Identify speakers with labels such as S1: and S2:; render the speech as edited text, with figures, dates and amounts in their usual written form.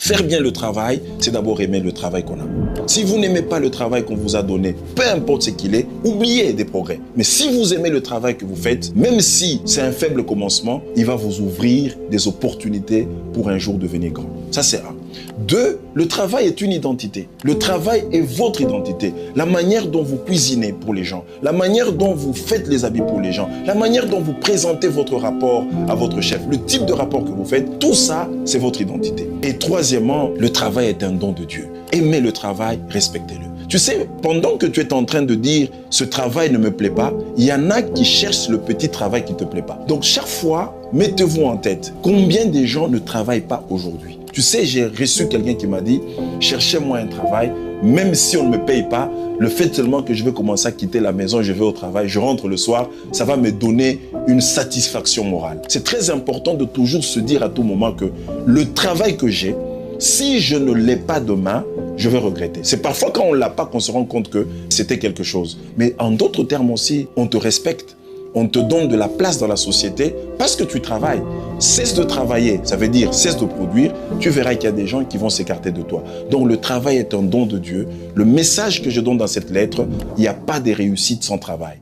S1: Faire bien le travail, c'est d'abord aimer le travail qu'on a. Si vous n'aimez pas le travail qu'on vous a donné, peu importe ce qu'il est, oubliez des progrès. Mais si vous aimez le travail que vous faites, même si c'est un faible commencement, il va vous ouvrir des opportunités pour un jour devenir grand. Ça, c'est un. 2, le travail est une identité. Le travail est votre identité. La manière dont vous cuisinez pour les gens, la manière dont vous faites les habits pour les gens, la manière dont vous présentez votre rapport à votre chef, le type de rapport que vous faites, tout ça, c'est votre identité. Et troisièmement, le travail est un don de Dieu. Aimez le travail, respectez-le. Tu sais, pendant que tu es en train de dire « ce travail ne me plaît pas », il y en a qui cherchent le petit travail qui ne te plaît pas. Donc chaque fois, mettez-vous en tête combien de gens ne travaillent pas aujourd'hui. Tu sais, j'ai reçu quelqu'un qui m'a dit « cherchez-moi un travail, même si on ne me paye pas, le fait seulement que je vais commencer à quitter la maison, je vais au travail, je rentre le soir, ça va me donner une satisfaction morale. » C'est très important de toujours se dire à tout moment que le travail que j'ai, si je ne l'ai pas demain, je vais regretter. C'est parfois quand on ne l'a pas qu'on se rend compte que c'était quelque chose. Mais en d'autres termes aussi, on te respecte. On te donne de la place dans la société parce que tu travailles. Cesse de travailler, ça veut dire cesse de produire, tu verras qu'il y a des gens qui vont s'écarter de toi. Donc le travail est un don de Dieu. Le message que je donne dans cette lettre, il n'y a pas de réussite sans travail.